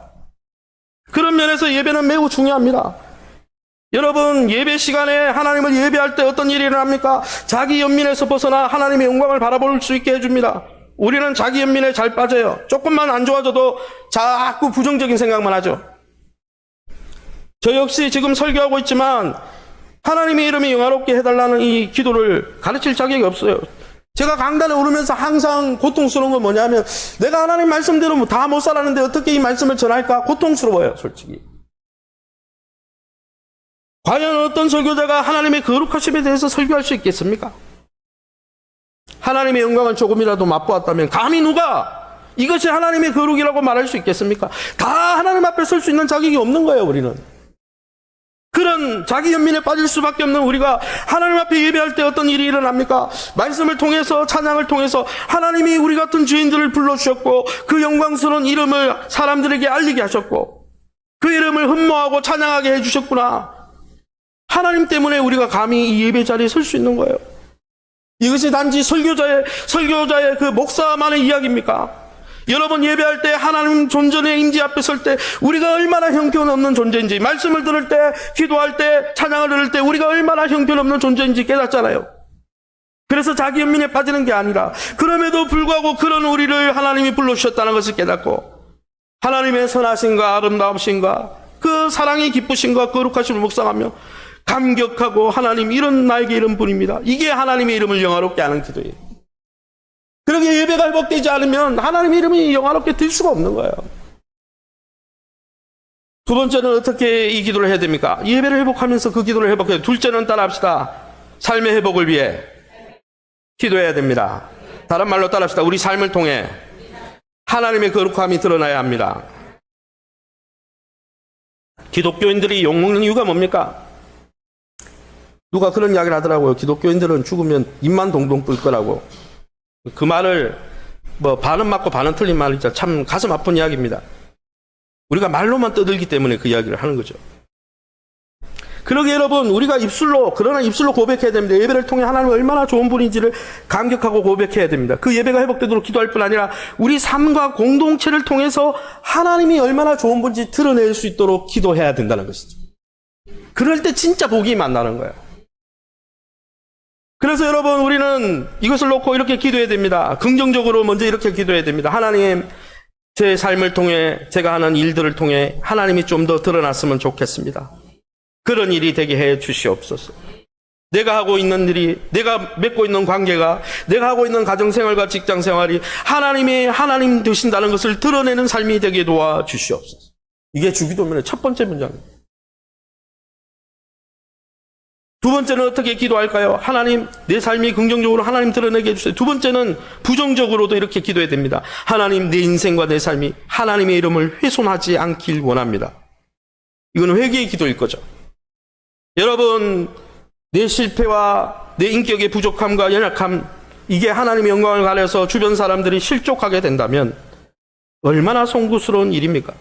그런 면에서 예배는 매우 중요합니다. 여러분, 예배 시간에 하나님을 예배할 때 어떤 일이 일어납니까? 자기 연민에서 벗어나 하나님의 영광을 바라볼 수 있게 해줍니다. 우리는 자기 연민에 잘 빠져요. 조금만 안 좋아져도 자꾸 부정적인 생각만 하죠. 저 역시 지금 설교하고 있지만 하나님의 이름이 영화롭게 해달라는 이 기도를 가르칠 자격이 없어요. 제가 강단에 오르면서 항상 고통스러운 건 뭐냐면, 내가 하나님 말씀대로 다 못 살았는데 어떻게 이 말씀을 전할까? 고통스러워요, 솔직히. 과연 어떤 설교자가 하나님의 거룩하심에 대해서 설교할 수 있겠습니까? 하나님의 영광을 조금이라도 맛보았다면 감히 누가 이것이 하나님의 거룩이라고 말할 수 있겠습니까? 다 하나님 앞에 설 수 있는 자격이 없는 거예요, 우리는. 그런 자기 연민에 빠질 수밖에 없는 우리가 하나님 앞에 예배할 때 어떤 일이 일어납니까? 말씀을 통해서, 찬양을 통해서 하나님이 우리 같은 죄인들을 불러주셨고 그 영광스러운 이름을 사람들에게 알리게 하셨고 그 이름을 흠모하고 찬양하게 해주셨구나. 하나님 때문에 우리가 감히 이 예배 자리에 설 수 있는 거예요. 이것이 단지 설교자의 그 목사만의 이야기입니까? 여러분, 예배할 때 하나님 존전의 임재 앞에 설 때 우리가 얼마나 형편없는 존재인지, 말씀을 들을 때, 기도할 때, 찬양을 들을 때 우리가 얼마나 형편없는 존재인지 깨닫잖아요. 그래서 자기 연민에 빠지는 게 아니라 그럼에도 불구하고 그런 우리를 하나님이 불러주셨다는 것을 깨닫고 하나님의 선하심과 아름다우심과 그 사랑이 기쁘심과 거룩하심을 묵상하며 감격하고, 하나님 이런 나에게 이런 분입니다. 이게 하나님의 이름을 영화롭게 하는 기도예요. 그렇게 예배가 회복되지 않으면 하나님의 이름이 영화롭게 될 수가 없는 거예요. 두 번째는 어떻게 이 기도를 해야 됩니까? 예배를 회복하면서 그 기도를 회복해야 돼요. 둘째는 따라합시다. 삶의 회복을 위해 기도해야 됩니다. 다른 말로 따라합시다. 우리 삶을 통해 하나님의 거룩함이 드러나야 합니다. 기독교인들이 욕먹는 이유가 뭡니까? 누가 그런 이야기를 하더라고요. 기독교인들은 죽으면 입만 동동 뜰 거라고. 그 말을 반은 맞고 반은 틀린 말이죠. 참 가슴 아픈 이야기입니다. 우리가 말로만 떠들기 때문에 그 이야기를 하는 거죠. 그러게 여러분, 우리가 입술로 고백해야 됩니다. 예배를 통해 하나님이 얼마나 좋은 분인지를 감격하고 고백해야 됩니다. 그 예배가 회복되도록 기도할 뿐 아니라 우리 삶과 공동체를 통해서 하나님이 얼마나 좋은 분인지 드러낼 수 있도록 기도해야 된다는 것이죠. 그럴 때 진짜 복이 만나는 거예요. 그래서 여러분, 우리는 이것을 놓고 이렇게 기도해야 됩니다. 긍정적으로 먼저 이렇게 기도해야 됩니다. 하나님, 제 삶을 통해, 제가 하는 일들을 통해 하나님이 좀 더 드러났으면 좋겠습니다. 그런 일이 되게 해 주시옵소서. 내가 하고 있는 일이, 내가 맺고 있는 관계가, 내가 하고 있는 가정생활과 직장생활이 하나님 되신다는 것을 드러내는 삶이 되게 도와주시옵소서. 이게 주기도문의 첫 번째 문장입니다. 두 번째는 어떻게 기도할까요? 하나님, 내 삶이 긍정적으로 하나님 드러내게 해주세요. 두 번째는 부정적으로도 이렇게 기도해야 됩니다. 하나님, 내 인생과 내 삶이 하나님의 이름을 훼손하지 않길 원합니다. 이건 회개의 기도일 거죠. 여러분, 내 실패와 내 인격의 부족함과 연약함, 이게 하나님의 영광을 가려서 주변 사람들이 실족하게 된다면 얼마나 송구스러운 일입니까?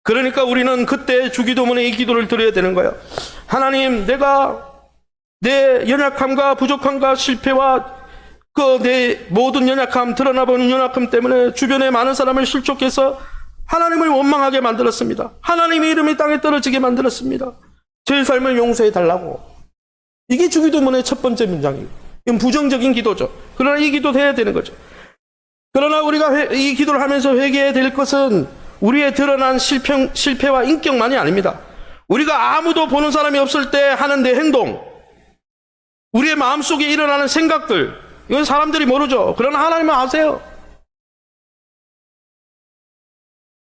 그러니까 우리는 그때 주기도문의 이 기도를 드려야 되는 거예요. 하나님, 내가 내 연약함과 부족함과 실패와 내 모든 연약함, 드러나보는 연약함 때문에 주변에 많은 사람을 실족해서 하나님을 원망하게 만들었습니다. 하나님의 이름이 땅에 떨어지게 만들었습니다. 제 삶을 용서해 달라고. 이게 주기도문의 첫 번째 문장이에요. 이건 부정적인 기도죠. 그러나 이 기도도 해야 되는 거죠. 그러나 우리가 이 기도를 하면서 회개해야 될 것은 우리의 드러난 실패와 인격만이 아닙니다. 우리가 아무도 보는 사람이 없을 때 하는 내 행동, 우리의 마음속에 일어나는 생각들, 이건 사람들이 모르죠. 그러나 하나님은 아세요.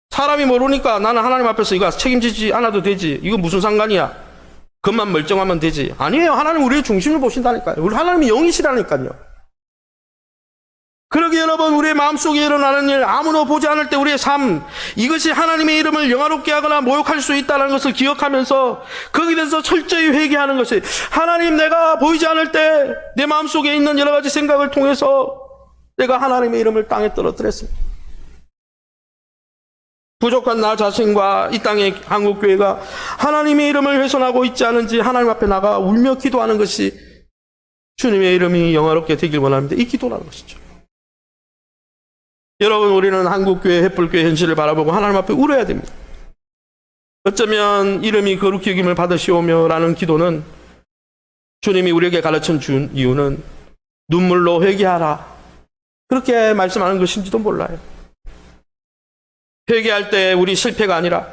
사람이 모르니까 나는 하나님 앞에서 이거 책임지지 않아도 되지. 이거 무슨 상관이야. 그것만 멀쩡하면 되지. 아니에요. 하나님 우리의 중심을 보신다니까요. 우리 하나님이 영이시라니까요. 그러기에 여러분, 우리의 마음속에 일어나는 일, 아무도 보지 않을 때 우리의 삶, 이것이 하나님의 이름을 영화롭게 하거나 모욕할 수 있다는 것을 기억하면서 거기에 대해서 철저히 회개하는 것이, 하나님, 내가 보이지 않을 때 내 마음속에 있는 여러 가지 생각을 통해서 내가 하나님의 이름을 땅에 떨어뜨렸습니다. 부족한 나 자신과 이 땅의 한국교회가 하나님의 이름을 훼손하고 있지 않은지 하나님 앞에 나가 울며 기도하는 것이 주님의 이름이 영화롭게 되길 원합니다. 이 기도라는 것이죠. 여러분, 우리는 한국교회, 햇불교회 현실을 바라보고 하나님 앞에 울어야 됩니다. 어쩌면 이름이 거룩히 여김을 받으시오며 라는 기도는 주님이 우리에게 가르쳐 준 이유는 눈물로 회개하라, 그렇게 말씀하는 것인지도 몰라요. 회개할 때 우리 실패가 아니라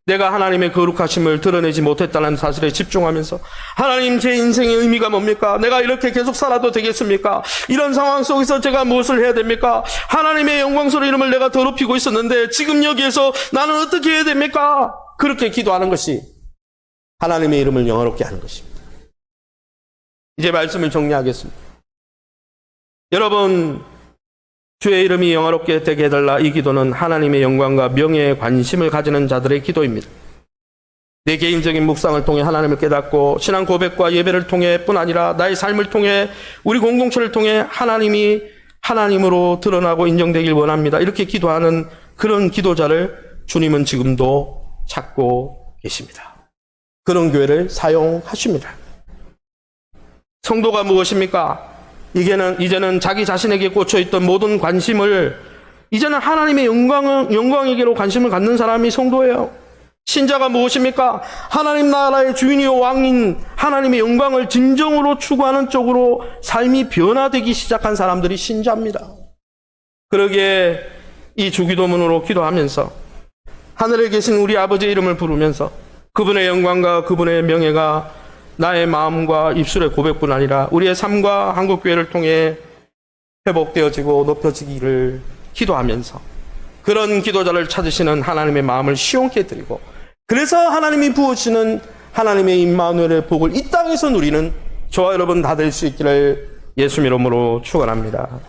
내가 하나님의 거룩하심을 드러내지 못했다는 사실에 집중하면서, 하나님, 제 인생의 의미가 뭡니까? 내가 이렇게 계속 살아도 되겠습니까? 이런 상황 속에서 제가 무엇을 해야 됩니까? 하나님의 영광스러운 이름을 내가 더럽히고 있었는데 지금 여기에서 나는 어떻게 해야 됩니까? 그렇게 기도하는 것이 하나님의 이름을 영화롭게 하는 것입니다. 이제 말씀을 정리하겠습니다. 여러분, 주의 이름이 영화롭게 되게 해달라, 이 기도는 하나님의 영광과 명예에 관심을 가지는 자들의 기도입니다. 내 개인적인 묵상을 통해 하나님을 깨닫고 신앙 고백과 예배를 통해 뿐 아니라 나의 삶을 통해, 우리 공동체를 통해 하나님이 하나님으로 드러나고 인정되길 원합니다. 이렇게 기도하는 그런 기도자를 주님은 지금도 찾고 계십니다. 그런 교회를 사용하십니다. 성도가 무엇입니까? 이제는 자기 자신에게 꽂혀있던 모든 관심을 이제는 하나님의 영광에게로 관심을 갖는 사람이 성도예요. 신자가 무엇입니까? 하나님 나라의 주인이요 왕인 하나님의 영광을 진정으로 추구하는 쪽으로 삶이 변화되기 시작한 사람들이 신자입니다. 그러기에 이 주기도문으로 기도하면서 하늘에 계신 우리 아버지의 이름을 부르면서 그분의 영광과 그분의 명예가 나의 마음과 입술의 고백뿐 아니라 우리의 삶과 한국교회를 통해 회복되어지고 높여지기를 기도하면서, 그런 기도자를 찾으시는 하나님의 마음을 시원케 해드리고, 그래서 하나님이 부어주시는 하나님의 임마누엘의 복을 이 땅에서 누리는 저와 여러분 다 될 수 있기를 예수 이름으로 축원합니다.